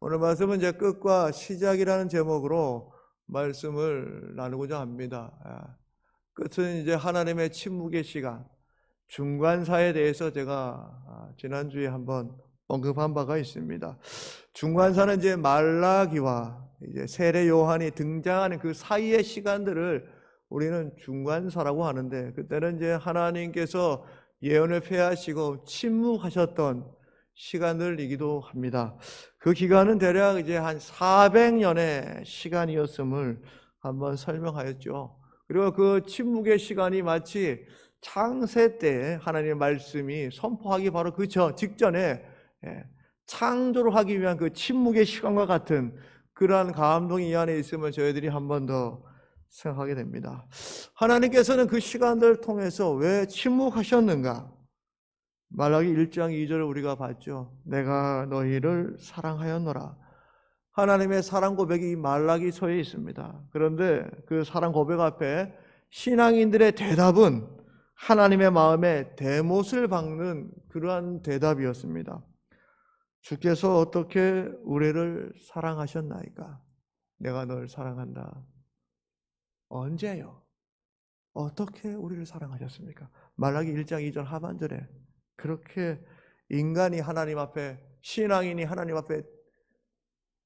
오늘 말씀은 이제 끝과 시작이라는 제목으로 말씀을 나누고자 합니다. 끝은 이제 하나님의 침묵의 시간, 중간사에 대해서 제가 지난주에 한번 언급한 바가 있습니다. 중간사는 이제 말라기와 이제 세례 요한이 등장하는 그 사이의 시간들을 우리는 중간사라고 하는데, 그때는 이제 하나님께서 예언을 폐하시고 침묵하셨던 시간들이기도 합니다. 그 기간은 대략 이제 한 400년의 시간이었음을 한번 설명하였죠. 그리고 그 침묵의 시간이 마치 창세 때 하나님의 말씀이 선포하기 바로 그 직전에 창조를 하기 위한 그 침묵의 시간과 같은 그러한 감동이 이 안에 있으면 저희들이 한 번 더 생각하게 됩니다. 하나님께서는 그 시간들을 통해서 왜 침묵하셨는가? 말라기 1장 2절을 우리가 봤죠. 내가 너희를 사랑하였노라. 하나님의 사랑 고백이 이 말라기서에 있습니다. 그런데 그 사랑 고백 앞에 신앙인들의 대답은 하나님의 마음에 대못을 박는 그러한 대답이었습니다. 주께서 어떻게 우리를 사랑하셨나이까? 내가 널 사랑한다. 언제요? 어떻게 우리를 사랑하셨습니까? 말라기 1장 2절 하반절에 그렇게 인간이 하나님 앞에, 신앙인이 하나님 앞에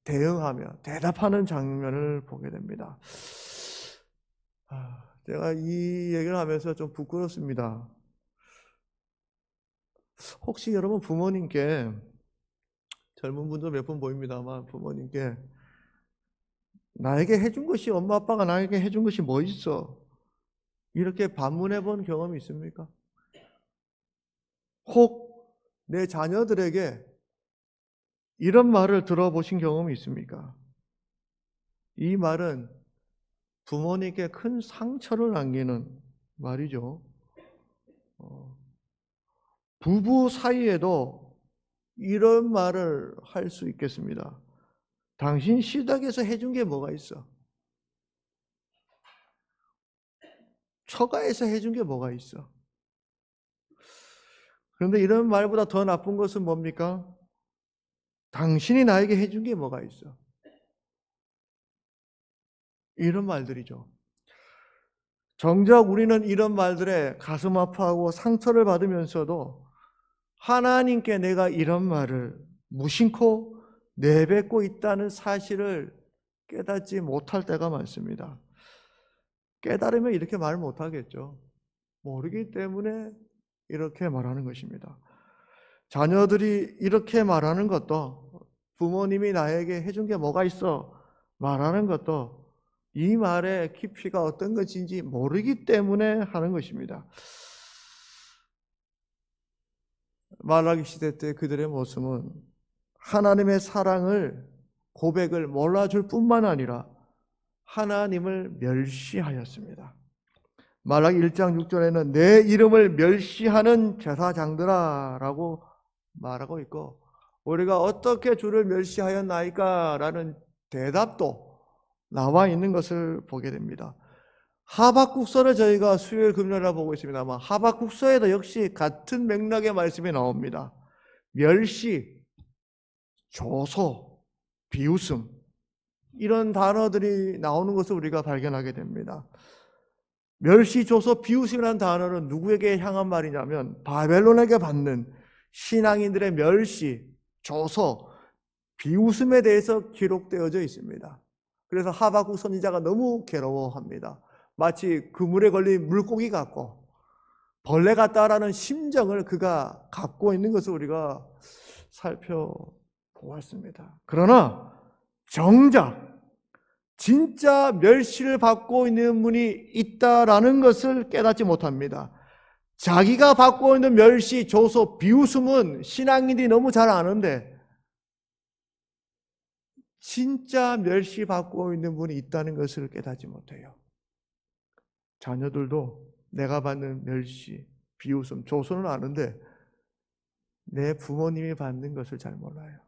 대응하며 대답하는 장면을 보게 됩니다. 제가 이 얘기를 하면서 좀 부끄럽습니다. 혹시 여러분 부모님께, 젊은 분도 몇 분 보입니다만, 부모님께 나에게 해준 것이, 엄마 아빠가 나에게 해준 것이 뭐 있어? 이렇게 반문해 본 경험이 있습니까? 혹 내 자녀들에게 이런 말을 들어보신 경험이 있습니까? 이 말은 부모님께 큰 상처를 남기는 말이죠. 부부 사이에도 이런 말을 할 수 있겠습니다. 당신 시댁에서 해준 게 뭐가 있어? 처가에서 해준 게 뭐가 있어? 그런데 이런 말보다 더 나쁜 것은 뭡니까? 당신이 나에게 해준 게 뭐가 있어? 이런 말들이죠. 정작 우리는 이런 말들에 가슴 아파하고 상처를 받으면서도 하나님께 내가 이런 말을 무심코 내뱉고 있다는 사실을 깨닫지 못할 때가 많습니다. 깨달으면 이렇게 말 못하겠죠. 모르기 때문에 이렇게 말하는 것입니다. 자녀들이 이렇게 말하는 것도, 부모님이 나에게 해준 게 뭐가 있어 말하는 것도 이 말의 깊이가 어떤 것인지 모르기 때문에 하는 것입니다. 말라기 시대 때 그들의 모습은 하나님의 사랑을, 고백을 몰라줄 뿐만 아니라 하나님을 멸시하였습니다. 말라기 1장 6절에는 내 이름을 멸시하는 제사장들아 라고 말하고 있고, 우리가 어떻게 주를 멸시하였나이까? 라는 대답도 나와 있는 것을 보게 됩니다. 하박국서를 저희가 수요일 금요일에 보고 있습니다만, 하박국서에도 역시 같은 맥락의 말씀이 나옵니다. 멸시, 조소, 비웃음, 이런 단어들이 나오는 것을 우리가 발견하게 됩니다. 멸시, 조소, 비웃음이라는 단어는 누구에게 향한 말이냐면 바벨론에게 받는 신앙인들의 멸시, 조소, 비웃음에 대해서 기록되어져 있습니다. 그래서 하박국 선지자가 너무 괴로워합니다. 마치 그물에 걸린 물고기 같고 벌레 같다라는 심정을 그가 갖고 있는 것을 우리가 살펴보았습니다. 그러나 정작 진짜 멸시를 받고 있는 분이 있다라는 것을 깨닫지 못합니다. 자기가 받고 있는 멸시, 조소, 비웃음은 신앙인들이 너무 잘 아는데 진짜 멸시받고 있는 분이 있다는 것을 깨닫지 못해요. 자녀들도 내가 받는 멸시, 비웃음, 조소는 아는데 내 부모님이 받는 것을 잘 몰라요.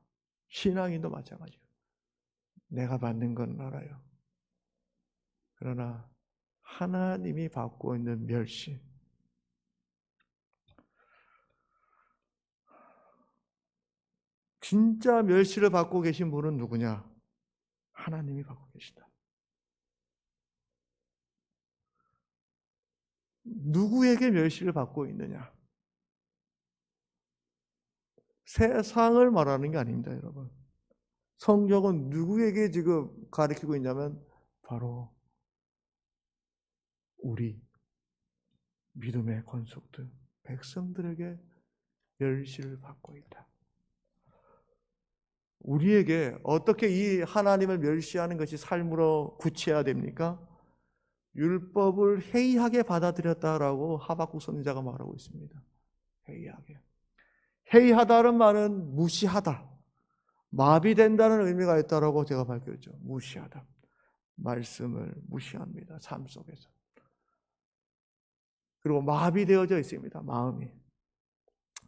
신앙인도 마찬가지예요. 내가 받는 건 알아요. 그러나 하나님이 받고 있는 멸시, 진짜 멸시를 받고 계신 분은 누구냐? 하나님이 받고 계시다. 누구에게 멸시를 받고 있느냐? 세상을 말하는 게 아닙니다, 여러분. 성경은 누구에게 지금 가리키고 있냐면 바로 우리 믿음의 권속들, 백성들에게 멸시를 받고 있다. 우리에게 어떻게 이 하나님을 멸시하는 것이 삶으로 굳혀야 됩니까? 율법을 해이하게 받아들였다라고 하박국 선지자가 말하고 있습니다. 해이하게. 해이하다는 말은 무시하다, 마비된다는 의미가 있다라고 제가 밝혔죠. 무시하다. 말씀을 무시합니다. 삶 속에서. 그리고 마비되어져 있습니다. 마음이.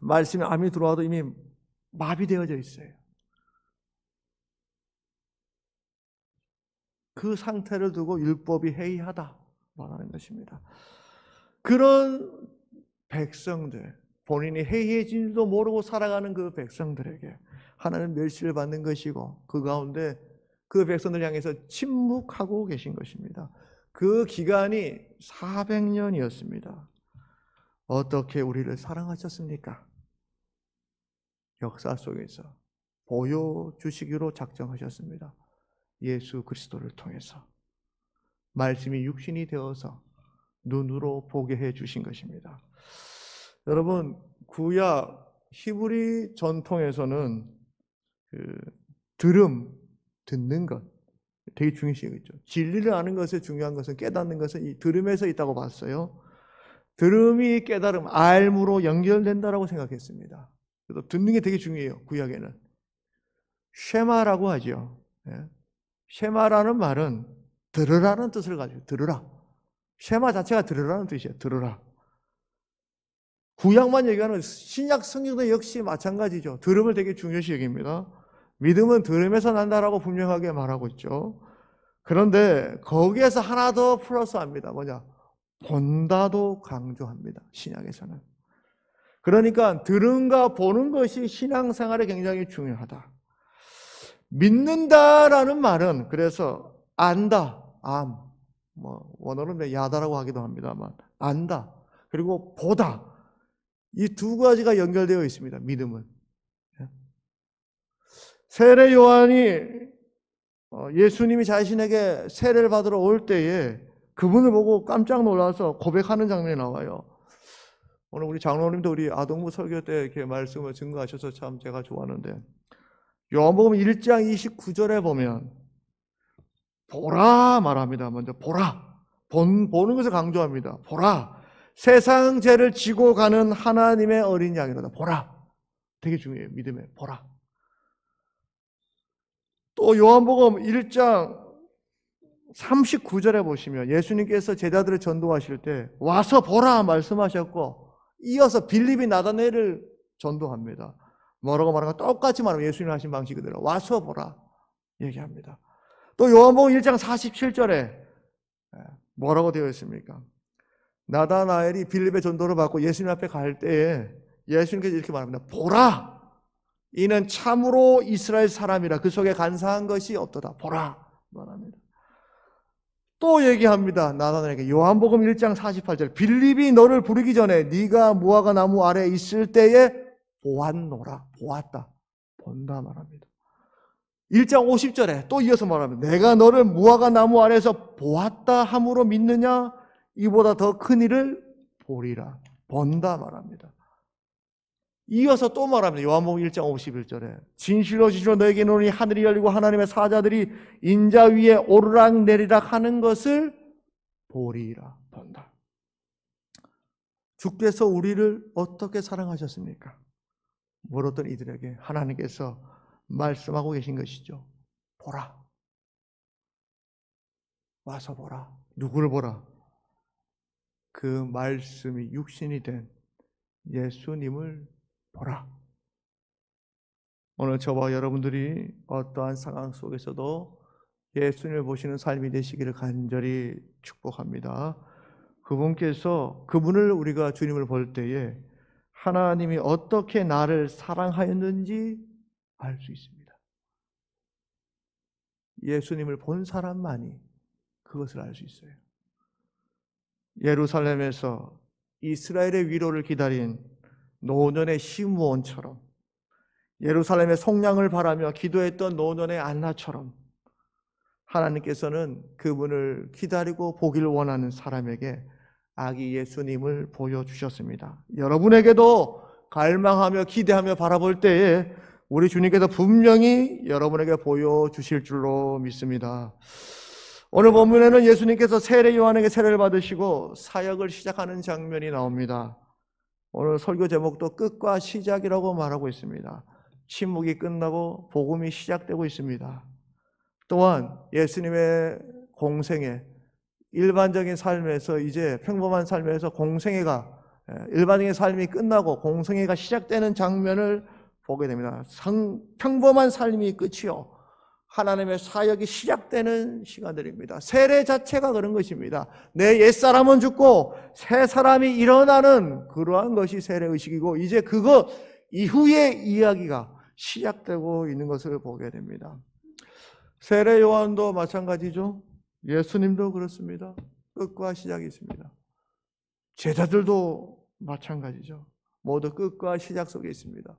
말씀에 암이 들어와도 이미 마비되어져 있어요. 그 상태를 두고 율법이 해이하다 말하는 것입니다. 그런 백성들, 본인이 해이해진지도 모르고 살아가는 그 백성들에게 하나님 멸시를 받는 것이고, 그 가운데 그 백성들 향해서 침묵하고 계신 것입니다. 그 기간이 400년이었습니다. 어떻게 우리를 사랑하셨습니까? 역사 속에서 보여주시기로 작정하셨습니다. 예수 그리스도를 통해서 말씀이 육신이 되어서 눈으로 보게 해주신 것입니다. 여러분, 구약 히브리 전통에서는 듣는 것 되게 중요시하겠죠. 진리를 아는 것에 중요한 것은, 깨닫는 것은 이 들음에서 있다고 봤어요. 들음이 깨달음, 알므로 연결된다라고 생각했습니다. 그래서 듣는 게 되게 중요해요. 구약에는 쉐마라고 하죠. 쉐마라는 말은 들으라는 뜻을 가지고, 들으라. 쉐마 자체가 들으라는 뜻이에요. 들으라. 구약만 얘기하는 신약 성경도 역시 마찬가지죠. 들음을 되게 중요시 여깁니다. 믿음은 들음에서 난다라고 분명하게 말하고 있죠. 그런데 거기에서 하나 더 플러스합니다. 뭐냐? 본다도 강조합니다. 신약에서는. 그러니까 들음과 보는 것이 신앙생활에 굉장히 중요하다. 믿는다라는 말은 그래서 안다, 원어로는 야다라고 하기도 합니다만, 안다, 그리고 보다, 이 두 가지가 연결되어 있습니다. 믿음은. 세례 요한이 예수님이 자신에게 세례를 받으러 올 때에 그분을 보고 깜짝 놀라서 고백하는 장면이 나와요. 오늘 우리 장로님도 우리 아동부 설교 때 이렇게 말씀을 증거하셔서 참 제가 좋아하는데, 요한복음 1장 29절에 보면 보라 말합니다. 먼저 보라. 보는 것을 강조합니다. 보라. 세상 죄를 지고 가는 하나님의 어린 양이로다. 보라. 되게 중요해요. 믿음에 보라. 또 요한복음 1장 39절에 보시면 예수님께서 제자들을 전도하실 때 와서 보라 말씀하셨고, 이어서 빌립이 나다나엘을 전도합니다. 뭐라고 말하는가? 똑같이 말하면 예수님 하신 방식 그대로 와서 보라 얘기합니다. 또 요한복음 1장 47절에 뭐라고 되어 있습니까? 나다나엘이 빌립의 전도를 받고 예수님 앞에 갈 때에 예수님께서 이렇게 말합니다. 보라! 이는 참으로 이스라엘 사람이라 그 속에 간사한 것이 없도다. 보라! 말합니다. 또 얘기합니다. 나다나엘에게 요한복음 1장 48절 빌립이 너를 부르기 전에 네가 무화과 나무 아래에 있을 때에 보았노라. 보았다. 본다 말합니다. 1장 50절에 또 이어서 말합니다. 내가 너를 무화과 나무 아래에서 보았다 함으로 믿느냐? 이보다 더 큰 일을 보리라. 본다 말합니다. 이어서 또 말합니다. 요한복음 1장 51절에 진실로 진실로 너에게 이르노니 하늘이 열리고 하나님의 사자들이 인자 위에 오르락 내리락 하는 것을 보리라. 본다. 주께서 우리를 어떻게 사랑하셨습니까? 물었던 이들에게 하나님께서 말씀하고 계신 것이죠. 보라. 와서 보라. 누구를 보라? 그 말씀이 육신이 된 예수님을 보라. 오늘 저와 여러분들이 어떠한 상황 속에서도 예수님을 보시는 삶이 되시기를 간절히 축복합니다. 그분을 우리가 주님을 볼 때에 하나님이 어떻게 나를 사랑하였는지 알 수 있습니다. 예수님을 본 사람만이 그것을 알 수 있어요. 예루살렘에서 이스라엘의 위로를 기다린 노년의 시므온처럼, 예루살렘의 속량을 바라며 기도했던 노년의 안나처럼, 하나님께서는 그분을 기다리고 보기를 원하는 사람에게 아기 예수님을 보여주셨습니다. 여러분에게도 갈망하며 기대하며 바라볼 때에 우리 주님께서 분명히 여러분에게 보여주실 줄로 믿습니다. 오늘 본문에는 예수님께서 세례 요한에게 세례를 받으시고 사역을 시작하는 장면이 나옵니다. 오늘 설교 제목도 끝과 시작이라고 말하고 있습니다. 침묵이 끝나고 복음이 시작되고 있습니다. 또한 예수님의 공생애, 일반적인 삶에서 이제 평범한 삶에서 공생애가, 일반적인 삶이 끝나고 공생애가 시작되는 장면을 보게 됩니다. 평범한 삶이 끝이요, 하나님의 사역이 시작되는 시간들입니다. 세례 자체가 그런 것입니다. 내 옛사람은 죽고 새 사람이 일어나는 그러한 것이 세례의식이고, 이제 그것 이후의 이야기가 시작되고 있는 것을 보게 됩니다. 세례 요한도 마찬가지죠. 예수님도 그렇습니다. 끝과 시작이 있습니다. 제자들도 마찬가지죠. 모두 끝과 시작 속에 있습니다.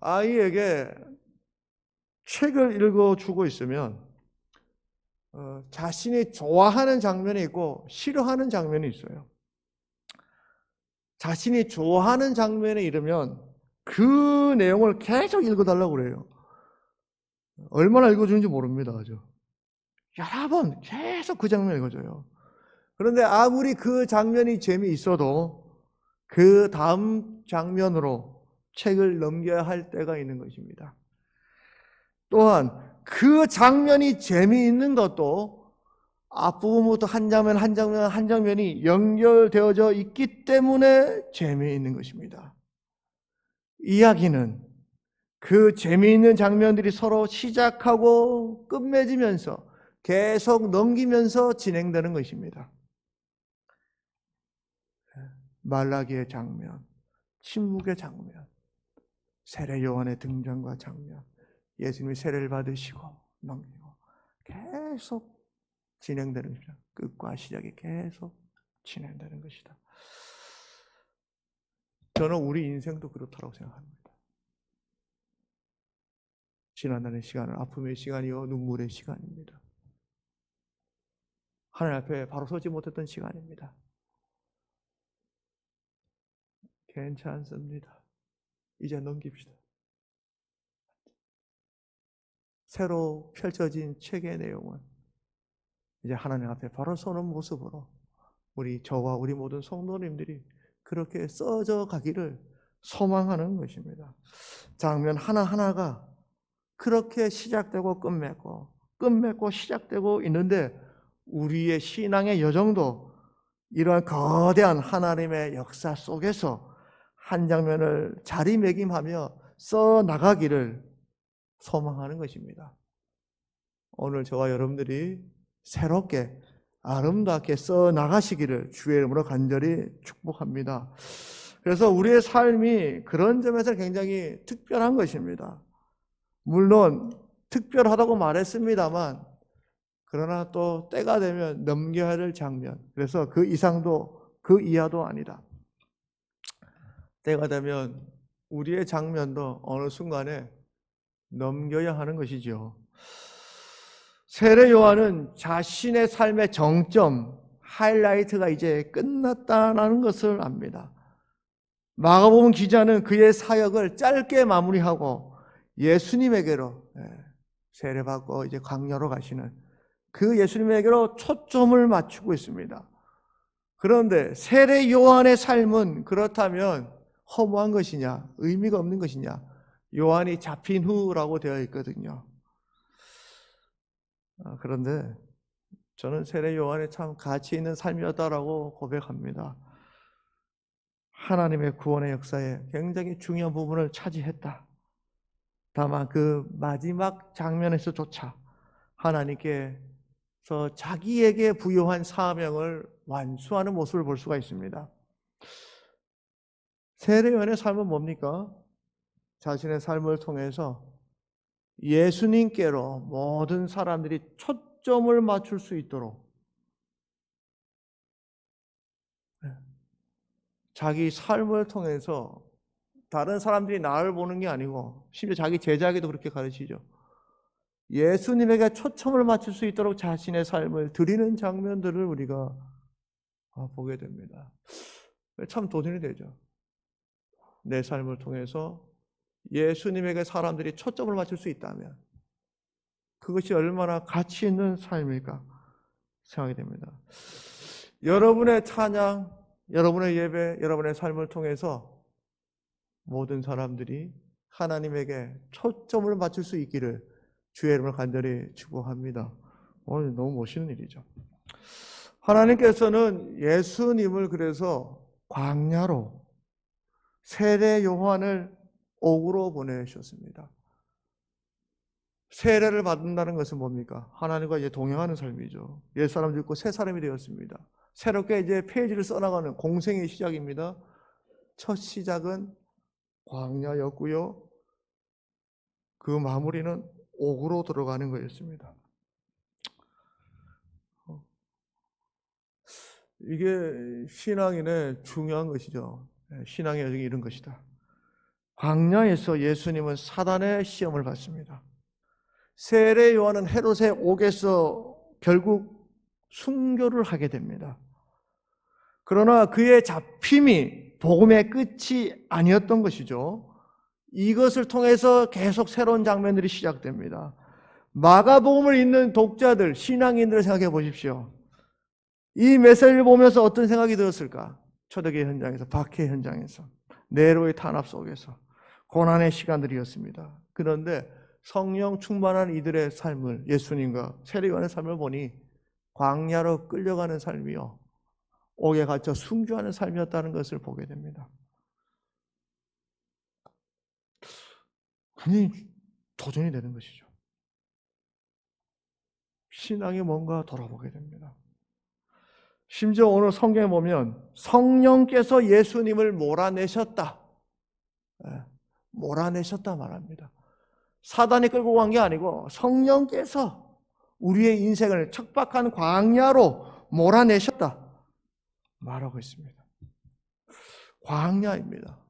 아이에게 책을 읽어주고 있으면 자신이 좋아하는 장면이 있고 싫어하는 장면이 있어요. 자신이 좋아하는 장면에 이르면 그 내용을 계속 읽어달라고 그래요. 얼마나 읽어주는지 모릅니다. 아주 여러 번 계속 그 장면 읽어줘요. 그런데 아무리 그 장면이 재미있어도 그 다음 장면으로 책을 넘겨야 할 때가 있는 것입니다. 또한 그 장면이 재미있는 것도 앞부분부터 한 장면이 연결되어져 있기 때문에 재미있는 것입니다. 이야기는 그 재미있는 장면들이 서로 시작하고 끝맺으면서 계속 넘기면서 진행되는 것입니다. 말라기의 장면, 침묵의 장면, 세례 요한의 등장과 장면, 예수님이 세례를 받으시고 넘기고 계속 진행되는 것이다. 끝과 시작이 계속 진행되는 것이다. 저는 우리 인생도 그렇다고 생각합니다. 지난날의 시간은 아픔의 시간이요 눈물의 시간입니다. 하나님 앞에 바로 서지 못했던 시간입니다. 괜찮습니다. 이제 넘깁시다. 새로 펼쳐진 책의 내용은 이제 하나님 앞에 바로 서는 모습으로 저와 우리 모든 성도님들이 그렇게 써져 가기를 소망하는 것입니다. 장면 하나하나가 그렇게 시작되고 끝맺고 시작되고 있는데, 우리의 신앙의 여정도 이러한 거대한 하나님의 역사 속에서 한 장면을 자리매김하며 써나가기를 소망하는 것입니다. 오늘 저와 여러분들이 새롭게 아름답게 써나가시기를 주의 이름으로 간절히 축복합니다. 그래서 우리의 삶이 그런 점에서 굉장히 특별한 것입니다. 물론 특별하다고 말했습니다만, 그러나 또 때가 되면 넘겨야 할 장면, 그래서 그 이상도 그 이하도 아니다. 때가 되면 우리의 장면도 어느 순간에 넘겨야 하는 것이죠. 세례 요한은 자신의 삶의 정점, 하이라이트가 이제 끝났다는 것을 압니다. 마가복음 기자는 그의 사역을 짧게 마무리하고 예수님에게로 세례받고 이제 광야로 가시는 그 예수님에게로 초점을 맞추고 있습니다. 그런데 세례 요한의 삶은 그렇다면 허무한 것이냐, 의미가 없는 것이냐, 요한이 잡힌 후라고 되어 있거든요. 그런데 저는 세례 요한이 참 가치 있는 삶이었다라고 고백합니다. 하나님의 구원의 역사에 굉장히 중요한 부분을 차지했다. 다만 그 마지막 장면에서조차 하나님께서 자기에게 부여한 사명을 완수하는 모습을 볼 수가 있습니다. 세례요한의 삶은 뭡니까? 자신의 삶을 통해서 예수님께로 모든 사람들이 초점을 맞출 수 있도록 자기 삶을 통해서 다른 사람들이 나를 보는 게 아니고 심지어 자기 제자에게도 그렇게 가르치죠. 예수님에게 초점을 맞출 수 있도록 자신의 삶을 드리는 장면들을 우리가 보게 됩니다. 참 도전이 되죠. 내 삶을 통해서 예수님에게 사람들이 초점을 맞출 수 있다면 그것이 얼마나 가치 있는 삶일까 생각이 됩니다. 여러분의 찬양, 여러분의 예배, 여러분의 삶을 통해서 모든 사람들이 하나님에게 초점을 맞출 수 있기를 주의 이름으로 간절히 축복합니다. 너무 멋있는 일이죠. 하나님께서는 예수님을 그래서 광야로 세례 요한을 옥으로 보내셨습니다. 세례를 받는다는 것은 뭡니까? 하나님과 이제 동행하는 삶이죠. 옛 사람도 있고 새 사람이 되었습니다. 새롭게 이제 페이지를 써나가는 공생의 시작입니다. 첫 시작은 광야였고요. 그 마무리는 옥으로 들어가는 거였습니다. 이게 신앙인의 중요한 것이죠. 신앙의 여정이 이런 것이다. 광야에서 예수님은 사단의 시험을 받습니다. 세례 요한은 헤롯의 옥에서 결국 순교를 하게 됩니다. 그러나 그의 잡힘이 복음의 끝이 아니었던 것이죠. 이것을 통해서 계속 새로운 장면들이 시작됩니다. 마가복음을 읽는 독자들, 신앙인들을 생각해 보십시오. 이 메시지를 보면서 어떤 생각이 들었을까? 초대교회 현장에서, 박해 현장에서, 네로의 탄압 속에서 고난의 시간들이었습니다. 그런데 성령 충만한 이들의 삶을, 예수님과 세례요한의 삶을 보니 광야로 끌려가는 삶이요, 옥에 갇혀 순교하는 삶이었다는 것을 보게 됩니다. 굉장히 도전이 되는 것이죠. 신앙이 뭔가 돌아보게 됩니다. 심지어 오늘 성경에 보면 성령께서 예수님을 몰아내셨다. 몰아내셨다 말합니다. 사단이 끌고 간 게 아니고 성령께서 우리의 인생을 척박한 광야로 몰아내셨다 말하고 있습니다. 광야입니다.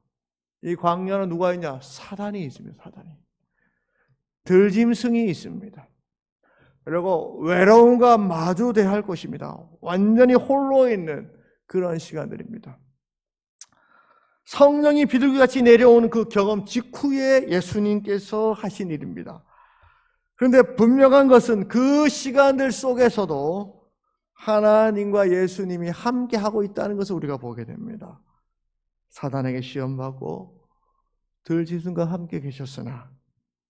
이 광야는 누가 있냐? 사단이 있습니다. 사단이. 들짐승이 있습니다. 그리고 외로움과 마주대할 것입니다. 완전히 홀로 있는 그런 시간들입니다. 성령이 비둘기같이 내려오는 그 경험 직후에 예수님께서 하신 일입니다. 그런데 분명한 것은 그 시간들 속에서도 하나님과 예수님이 함께하고 있다는 것을 우리가 보게 됩니다. 사단에게 시험받고 들짐승과 함께 계셨으나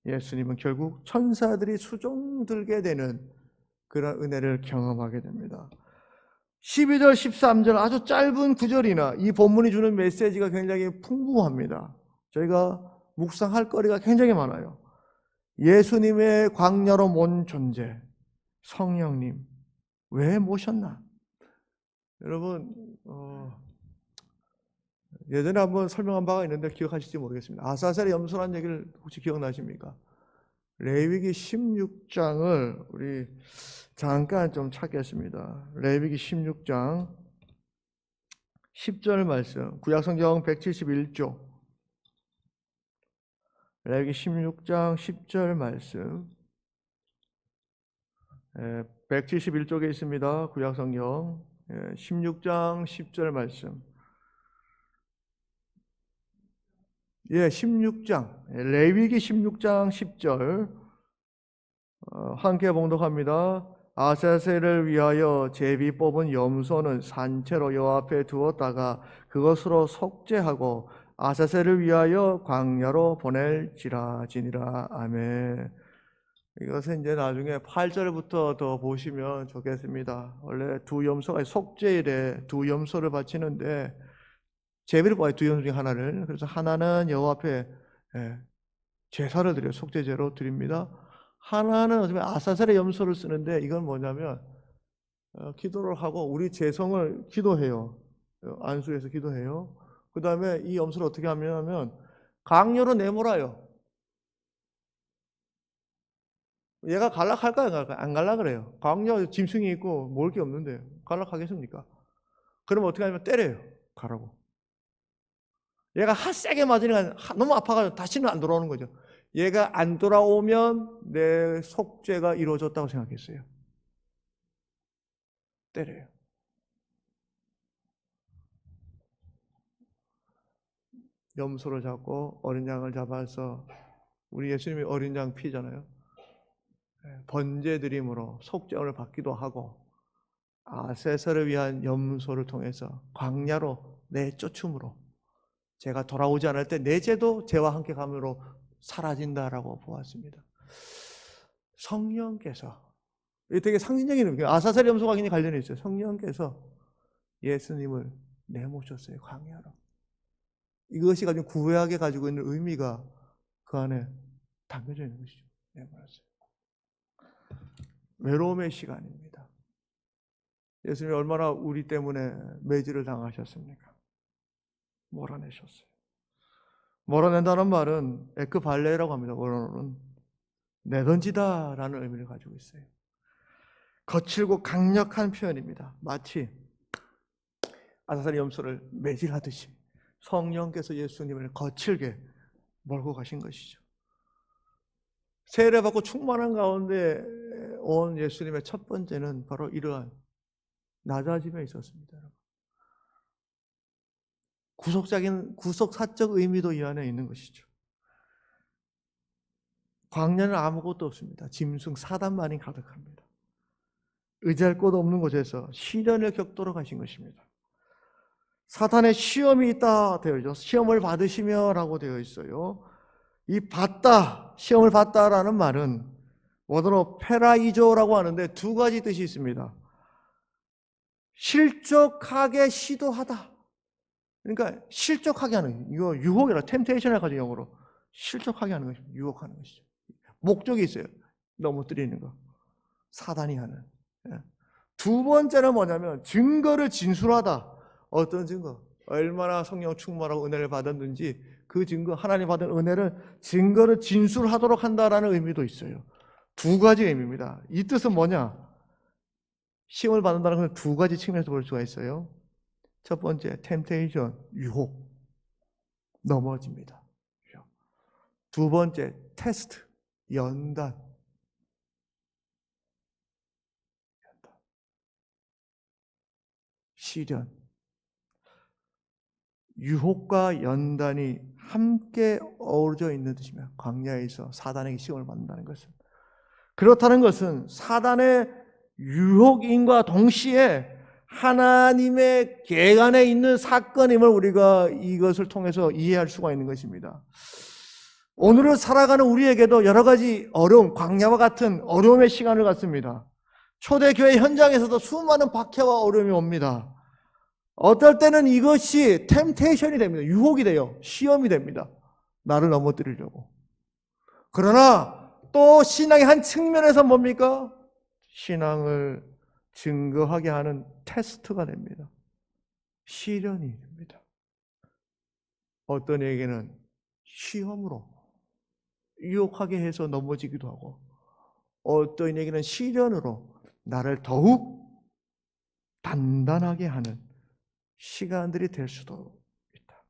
예수님은 결국 천사들이 수종들게 되는 그런 은혜를 경험하게 됩니다. 12절, 13절 아주 짧은 구절이나 이 본문이 주는 메시지가 굉장히 풍부합니다. 저희가 묵상할 거리가 굉장히 많아요. 예수님의 광야로 몬 존재, 성령님, 왜 모셨나? 여러분, 예전에 한번 설명한 바가 있는데 기억하실지 모르겠습니다. 아사셀의 염소라는 얘기를 혹시 기억나십니까? 레위기 16장을 우리 잠깐 좀 찾겠습니다. 레위기 16장 10절 말씀, 구약성경 171조 레위기 16장 10절 말씀, 171쪽에 있습니다. 구약성경 16장 10절 말씀. 16장, 레위기 16장 10절 함께 봉독합니다. 아사셀을 위하여 제비 뽑은 염소는 산채로 여호와 앞에 두었다가 그것으로 속죄하고 아사셀을 위하여 광야로 보낼지라지니라. 아멘. 이것은 이제 나중에 8절부터 더 보시면 좋겠습니다. 원래 두 염소가 속죄일에 두 염소를 바치는데 제비를 뽑아요. 두 염소 중에 하나를. 그래서 하나는 여호와 앞에 제사를 드려요. 속죄제로 드립니다. 하나는 어쩌면 아사셀의 염소를 쓰는데 이건 뭐냐면 기도를 하고 우리 죄성을 기도해요. 안수해서 기도해요. 그 다음에 이 염소를 어떻게 하냐면 강요로 내몰아요. 얘가 갈락할까요? 안 갈라 그래요. 강요 짐승이 있고 먹을 게 없는데 갈락하겠습니까? 그러면 어떻게 하냐면 때려요. 가라고. 얘가 세게 맞으니까 너무 아파가지고 다시는 안 돌아오는 거죠. 얘가 안 돌아오면 내 속죄가 이루어졌다고 생각했어요. 때려요. 염소를 잡고 어린 양을 잡아서 우리 예수님이 어린 양 피잖아요. 번제 드림으로 속죄를 받기도 하고 세서를 위한 염소를 통해서 광야로 내쫓음으로 제가 돌아오지 않을 때 내 죄도 죄와 함께 감으로 사라진다라고 보았습니다. 성령께서 이게 되게 상징적인 의미예요. 아사셀 염소가 굉장히 관련이 있어요. 성령께서 예수님을 내모셨어요. 광야로. 이것이 가지고 구약에 가지고 있는 의미가 그 안에 담겨져 있는 것이죠. 내모셨어요. 외로움의 시간입니다. 예수님이 얼마나 우리 때문에 매질을 당하셨습니까? 몰아내셨어요. 몰아낸다는 말은 에크발레라고 합니다. 원어로는 내던지다라는 의미를 가지고 있어요. 거칠고 강력한 표현입니다. 마치 아사셀 염소를 매질하듯이 성령께서 예수님을 거칠게 몰고 가신 것이죠. 세례받고 충만한 가운데 온 예수님의 첫 번째는 바로 이러한 낮아짐에 있었습니다. 구속사적 의미도 이 안에 있는 것이죠. 광야는 아무것도 없습니다. 짐승 사단만이 가득합니다. 의지할 곳 없는 곳에서 시련을 겪도록 하신 것입니다. 사탄의 시험이 있다 되어 있죠. 시험을 받으시며 라고 되어 있어요. 이 받다, 시험을 받다라는 말은 원어로 페라이조라고 하는데 두 가지 뜻이 있습니다. 실족하게 시도하다. 그러니까 실족하게 하는, 이거 유혹이라 템테이션을 가지고 영어로 실족하게 하는 것이죠. 유혹하는 것이죠. 목적이 있어요. 넘어뜨리는 거. 사단이 하는. 두 번째는 뭐냐면 증거를 진술하다. 어떤 증거? 얼마나 성령 충만하고 은혜를 받았는지 그 증거, 하나님 받은 은혜를 증거를 진술하도록 한다라는 의미도 있어요. 두 가지 의미입니다. 이 뜻은 뭐냐? 시험을 받는다는 것은 두 가지 측면에서 볼 수가 있어요. 첫 번째, 템테이션, 유혹, 넘어집니다. 두 번째, 테스트, 연단. 시련. 유혹과 연단이 함께 어우러져 있는 뜻이며 광야에서 사단에게 시험을 받는다는 것은 그렇다는 것은 사단의 유혹인과 동시에 하나님의 계간에 있는 사건임을 우리가 이것을 통해서 이해할 수가 있는 것입니다. 오늘을 살아가는 우리에게도 여러 가지 어려움, 광야와 같은 어려움의 시간을 갖습니다. 초대교회 현장에서도 수많은 박해와 어려움이 옵니다. 어떨 때는 이것이 템테이션이 됩니다. 유혹이 돼요. 시험이 됩니다. 나를 넘어뜨리려고. 그러나 또 신앙의 한 측면에서 뭡니까? 신앙을 증거하게 하는 테스트가 됩니다. 시련이 됩니다. 어떤 이에게는 시험으로 유혹하게 해서 넘어지기도 하고 어떤 이에게는 시련으로 나를 더욱 단단하게 하는 시간들이 될 수도 있다.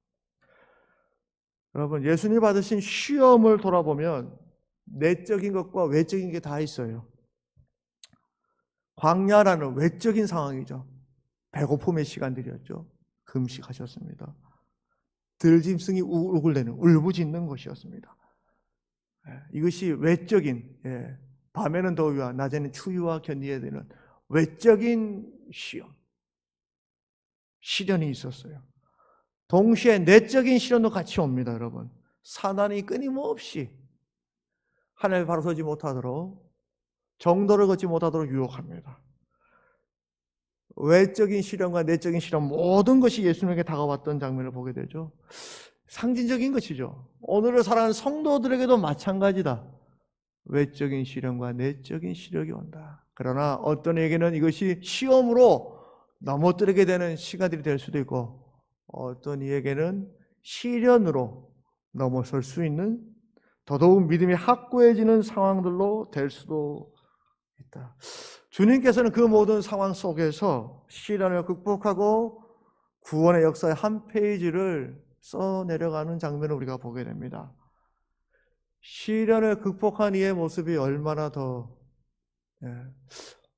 여러분, 예수님이 받으신 시험을 돌아보면 내적인 것과 외적인 게 다 있어요. 광야라는 외적인 상황이죠. 배고픔의 시간들이었죠. 금식하셨습니다. 들짐승이 울고대는 울부짖는 것이었습니다. 이것이 외적인, 밤에는 더위와 낮에는 추위와 견디어야 되는 외적인 시험, 시련이 있었어요. 동시에 내적인 시련도 같이 옵니다, 여러분. 사단이 끊임없이 하늘 바로 서지 못하도록, 정도를 걷지 못하도록 유혹합니다. 외적인 시련과 내적인 시련 모든 것이 예수님에게 다가왔던 장면을 보게 되죠. 상징적인 것이죠. 오늘을 살아가는 성도들에게도 마찬가지다. 외적인 시련과 내적인 시련이 온다. 그러나 어떤 이에게는 이것이 시험으로 넘어뜨리게 되는 시간들이 될 수도 있고 어떤 이에게는 시련으로 넘어설 수 있는 더더욱 믿음이 확고해지는 상황들로 될 수도 있다. 주님께서는 그 모든 상황 속에서 시련을 극복하고 구원의 역사의 한 페이지를 써내려가는 장면을 우리가 보게 됩니다. 시련을 극복한 이의 모습이 얼마나 더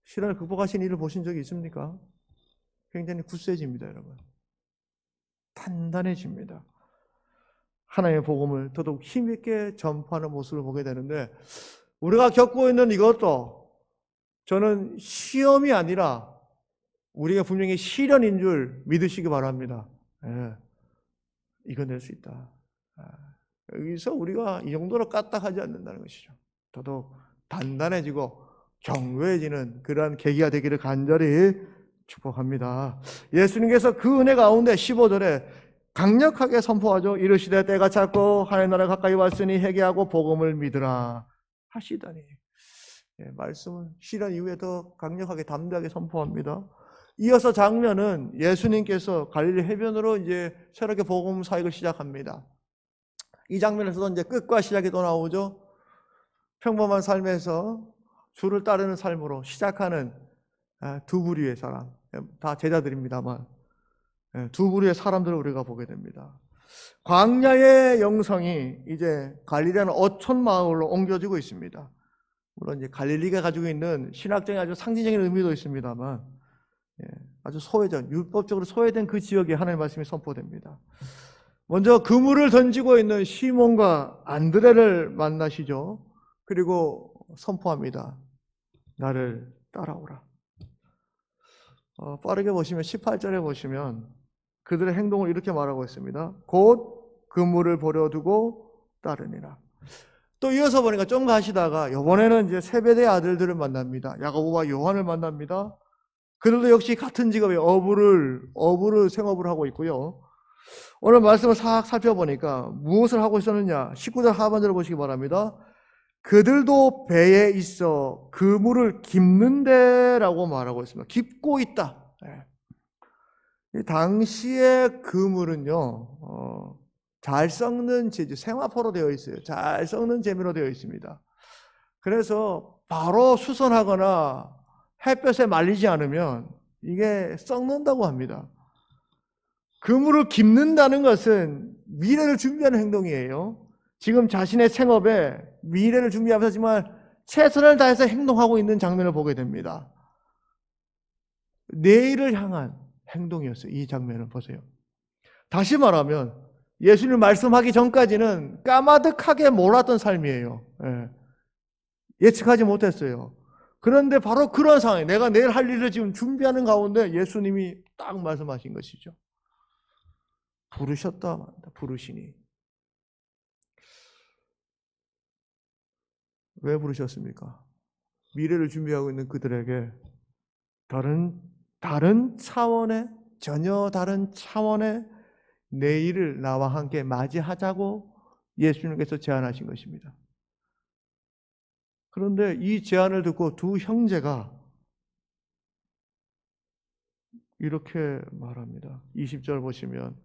시련을 극복하신 이를 보신 적이 있습니까? 굉장히 굳세집니다, 여러분. 단단해집니다. 하나님의 복음을 더더욱 힘있게 전파하는 모습을 보게 되는데, 우리가 겪고 있는 이것도 저는 시험이 아니라 우리가 분명히 시련인 줄 믿으시기 바랍니다. 이겨낼 수 있다. 여기서 우리가 이 정도로 까딱하지 않는다는 것이죠. 더더욱 단단해지고 견고해지는 그러한 계기가 되기를 간절히 축복합니다. 예수님께서 그 은혜 가운데 15절에 강력하게 선포하죠. 이르시되 때가 찼고 하나님 나라 가까이 왔으니 회개하고 복음을 믿으라 하시다니. 말씀은 시련 이후에 더 강력하게 담대하게 선포합니다. 이어서 장면은 예수님께서 갈릴리 해변으로 이제 새롭게 복음 사역을 시작합니다. 이 장면에서도 이제 끝과 시작이 또 나오죠. 평범한 삶에서 주를 따르는 삶으로 시작하는 두 부류의 사람, 다 제자들입니다만 두 부류의 사람들을 우리가 보게 됩니다. 광야의 영성이 이제 갈릴리라는 어촌 마을로 옮겨지고 있습니다. 물론 이제 갈릴리가 가지고 있는 신학적인 아주 상징적인 의미도 있습니다만 아주 소외된, 율법적으로 소외된 그 지역에 하나님의 말씀이 선포됩니다. 먼저 그물을 던지고 있는 시몬과 안드레를 만나시죠. 그리고 선포합니다. 나를 따라오라. 빠르게 보시면 18절에 보시면 그들의 행동을 이렇게 말하고 있습니다. 곧 그물을 버려두고 따르니라. 또 이어서 보니까 좀 가시다가 이번에는 이제 세베대의 아들들을 만납니다. 야고보와 요한을 만납니다. 그들도 역시 같은 직업에 어부를 생업을 하고 있고요. 오늘 말씀을 싹 살펴보니까 무엇을 하고 있었느냐? 19절 하반절을 보시기 바랍니다. 그들도 배에 있어 그물을 깁는데라고 말하고 있습니다. 깁고 있다. 당시의 그물은요, 잘 썩는 재질, 생화포로 되어 있어요. 잘 썩는 재미로 되어 있습니다. 그래서 바로 수선하거나 햇볕에 말리지 않으면 이게 썩는다고 합니다. 그물을 깁는다는 것은 미래를 준비하는 행동이에요. 지금 자신의 생업에 미래를 준비하면서 정말 최선을 다해서 행동하고 있는 장면을 보게 됩니다. 내일을 향한 행동이었어요. 이 장면을 보세요. 다시 말하면 예수님 말씀하기 전까지는 까마득하게 몰았던 삶이에요. 예측하지 못했어요. 그런데 바로 그런 상황에 내가 내일 할 일을 지금 준비하는 가운데 예수님이 딱 말씀하신 것이죠. 부르셨다 말한다. 부르시니. 왜 부르셨습니까? 미래를 준비하고 있는 그들에게 다른 차원의, 전혀 다른 차원의 내일을 나와 함께 맞이하자고 예수님께서 제안하신 것입니다. 그런데 이 제안을 듣고 두 형제가 이렇게 말합니다. 20절 보시면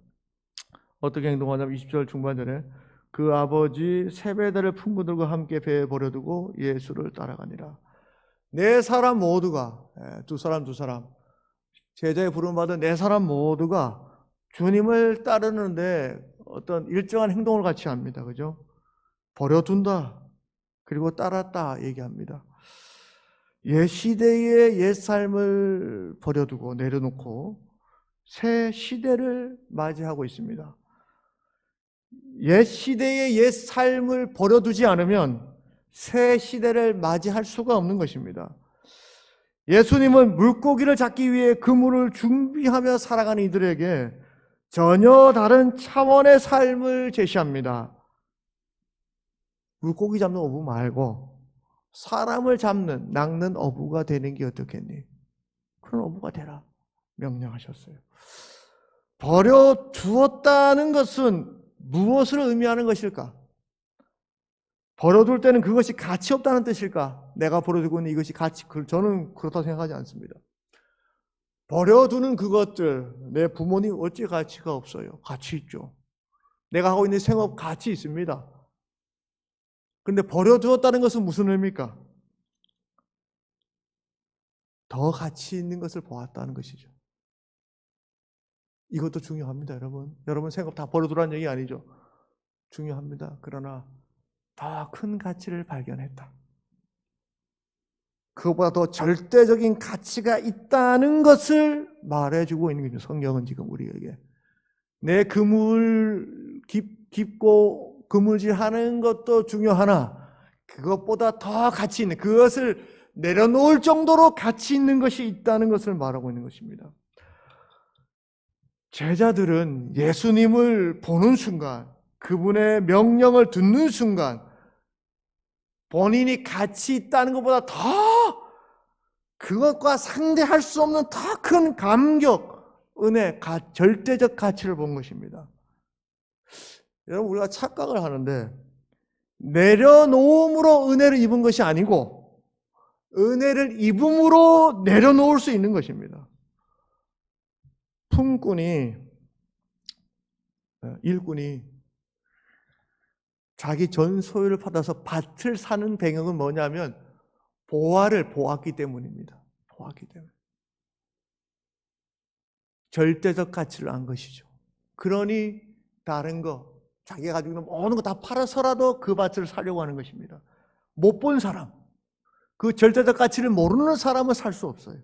어떻게 행동하냐면 20절 중반절에 그 아버지 세베대를 품구들과 함께 배에 버려두고 예수를 따라가니라. 네 사람 모두가, 두 사람 제자에 부름받은 네 사람 모두가 주님을 따르는데 어떤 일정한 행동을 같이 합니다. 그죠? 버려둔다. 그리고 따랐다 얘기합니다. 옛 시대의 옛 삶을 버려두고 내려놓고 새 시대를 맞이하고 있습니다. 옛 시대의 옛 삶을 버려두지 않으면 새 시대를 맞이할 수가 없는 것입니다. 예수님은 물고기를 잡기 위해 그물을 준비하며 살아가는 이들에게 전혀 다른 차원의 삶을 제시합니다. 물고기 잡는 어부 말고 사람을 잡는, 낚는 어부가 되는 게 어떻겠니? 그런 어부가 되라 명령하셨어요. 버려두었다는 것은 무엇을 의미하는 것일까? 버려둘 때는 그것이 가치 없다는 뜻일까? 내가 버려두고 있는 이것이 저는 그렇다고 생각하지 않습니다. 버려두는 그것들, 내 부모님 어찌 가치가 없어요? 가치 있죠. 내가 하고 있는 생업 가치 있습니다. 그런데 버려두었다는 것은 무슨 의미입니까? 더 가치 있는 것을 보았다는 것이죠. 이것도 중요합니다, 여러분. 여러분 생업 다 버려두라는 얘기 아니죠. 중요합니다. 그러나 더 큰 가치를 발견했다. 그것보다 더 절대적인 가치가 있다는 것을 말해주고 있는 거죠. 성경은 지금 우리에게. 내 깊고 그물질하는 것도 중요하나 그것보다 더 가치 있는, 그것을 내려놓을 정도로 가치 있는 것이 있다는 것을 말하고 있는 것입니다. 제자들은 예수님을 보는 순간, 그분의 명령을 듣는 순간 본인이 가치 있다는 것보다 더 그것과 상대할 수 없는 더 큰 감격, 은혜, 절대적 가치를 본 것입니다. 여러분, 우리가 착각을 하는데 내려놓음으로 은혜를 입은 것이 아니고 은혜를 입음으로 내려놓을 수 있는 것입니다. 일꾼이 자기 전 소유를 받아서 밭을 사는 배경은 뭐냐면 보화를 보았기 때문입니다. 보았기 때문에. 절대적 가치를 안 것이죠. 그러니 다른 거, 자기가 가지고 있는 모든 거 다 팔아서라도 그 밭을 사려고 하는 것입니다. 못 본 사람, 그 절대적 가치를 모르는 사람은 살 수 없어요.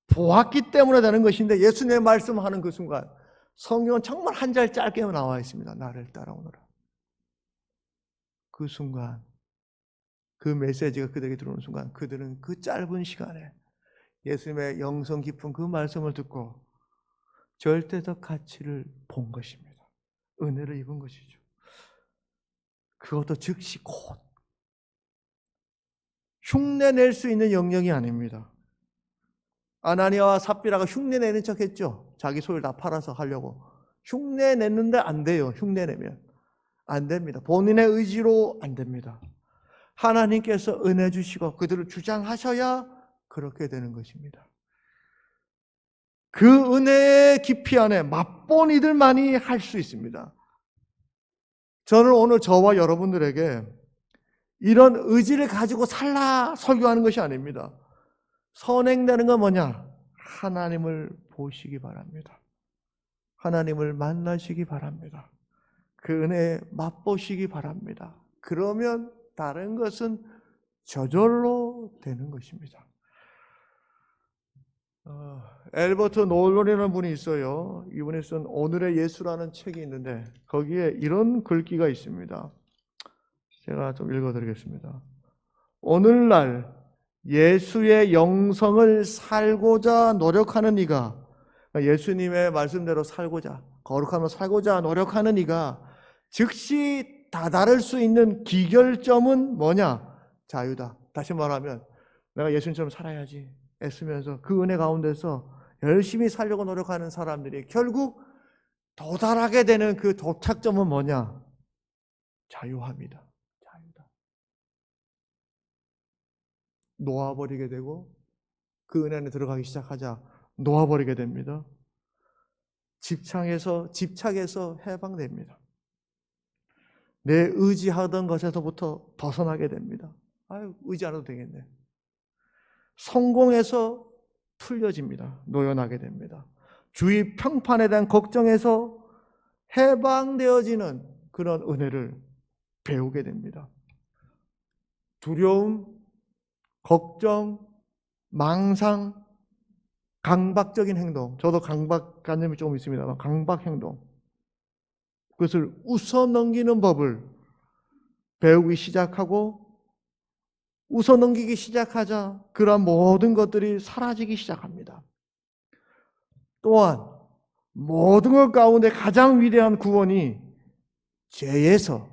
보았기 때문에 되는 것인데 예수님의 말씀하는 그 순간 성경은 정말 한 절 짧게 나와 있습니다. 나를 따라오너라. 그 순간, 그 메시지가 그들에게 들어오는 순간 그들은 그 짧은 시간에 예수님의 영성 깊은 그 말씀을 듣고 절대적 가치를 본 것입니다. 은혜를 입은 것이죠. 그것도 즉시 곧 흉내낼 수 있는 영역이 아닙니다. 아나니아와 삽비라가 흉내내는 척 했죠. 자기 소유를 다 팔아서 하려고. 흉내냈는데 안 돼요. 흉내내면 안 됩니다. 본인의 의지로 안 됩니다. 하나님께서 은혜 주시고 그들을 주장하셔야 그렇게 되는 것입니다. 그 은혜의 깊이 안에 맛본 이들만이 할 수 있습니다. 저는 오늘 저와 여러분들에게 이런 의지를 가지고 살라 설교하는 것이 아닙니다. 선행되는 건 뭐냐? 하나님을 보시기 바랍니다. 하나님을 만나시기 바랍니다. 그 은혜 맛보시기 바랍니다. 그러면 다른 것은 저절로 되는 것입니다. 엘버트 노런이라는 분이 있어요. 이분이 쓴 오늘의 예수라는 책이 있는데 거기에 이런 글귀가 있습니다. 제가 좀 읽어드리겠습니다. 오늘날 예수의 영성을 살고자 노력하는 이가, 예수님의 말씀대로 살고자, 거룩하며 살고자 노력하는 이가 즉시 다다를 수 있는 기결점은 뭐냐? 자유다. 다시 말하면 내가 예수님처럼 살아야지 애쓰면서 그 은혜 가운데서 열심히 살려고 노력하는 사람들이 결국 도달하게 되는 그 도착점은 뭐냐? 자유합니다. 자유다. 놓아버리게 되고 그 은혜 안에 들어가기 시작하자 놓아버리게 됩니다. 집착에서 해방됩니다. 내 의지하던 것에서부터 벗어나게 됩니다. 아유, 의지 안 해도 되겠네. 성공에서 풀려집니다. 노연하게 됩니다. 주위 평판에 대한 걱정에서 해방되어지는 그런 은혜를 배우게 됩니다. 두려움, 걱정, 망상, 강박적인 행동. 저도 강박관념이 조금 있습니다만 강박 행동. 그것을 웃어 넘기는 법을 배우기 시작하고 웃어 넘기기 시작하자 그러한 모든 것들이 사라지기 시작합니다. 또한 모든 것 가운데 가장 위대한 구원이 죄에서,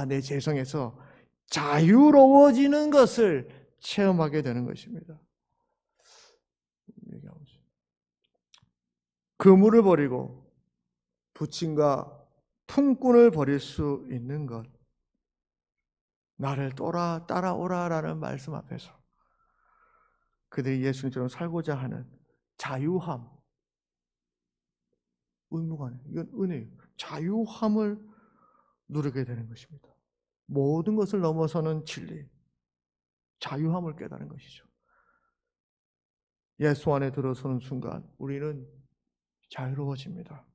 내 죄성에서 자유로워지는 것을 체험하게 되는 것입니다. 그물을 버리고 부침과 품꾼을 버릴 수 있는 것, 나를 따라오라라는 말씀 앞에서 그들이 예수님처럼 살고자 하는 자유함. 의무가 아니에요. 이건 은혜예요. 자유함을 누리게 되는 것입니다. 모든 것을 넘어서는 진리, 자유함을 깨달은 것이죠. 예수 안에 들어서는 순간 우리는 자유로워집니다.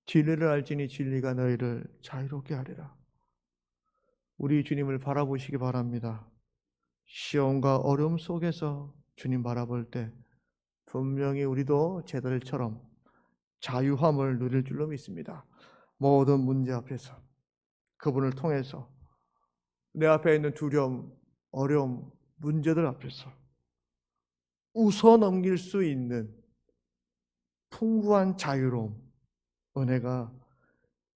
진리를 알지니 진리가 너희를 자유롭게 하리라. 우리 주님을 바라보시기 바랍니다. 시험과 어려움 속에서 주님 바라볼 때 분명히 우리도 제자들처럼 자유함을 누릴 줄로 믿습니다. 모든 문제 앞에서 그분을 통해서 내 앞에 있는 두려움, 어려움, 문제들 앞에서 웃어 넘길 수 있는 풍부한 자유로움, 은혜가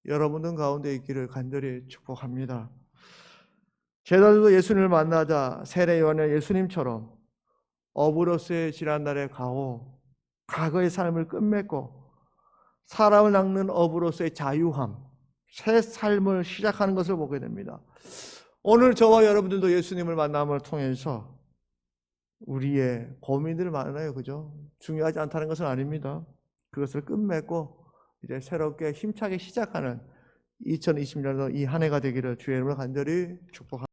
여러분들 가운데 있기를 간절히 축복합니다. 제자들도 예수님을 만나자 세례 요한의 예수님처럼 어부로서의 지난날의 가오, 과거의 삶을 끝맺고 사람을 낚는 어부로서의 자유함, 새 삶을 시작하는 것을 보게 됩니다. 오늘 저와 여러분들도 예수님을 만남을 통해서 우리의 고민들 많아요. 그죠? 중요하지 않다는 것은 아닙니다. 그것을 끝맺고 이제 새롭게 힘차게 시작하는 2020년도 이 한 해가 되기를 주의 이름으로 간절히 축복합니다.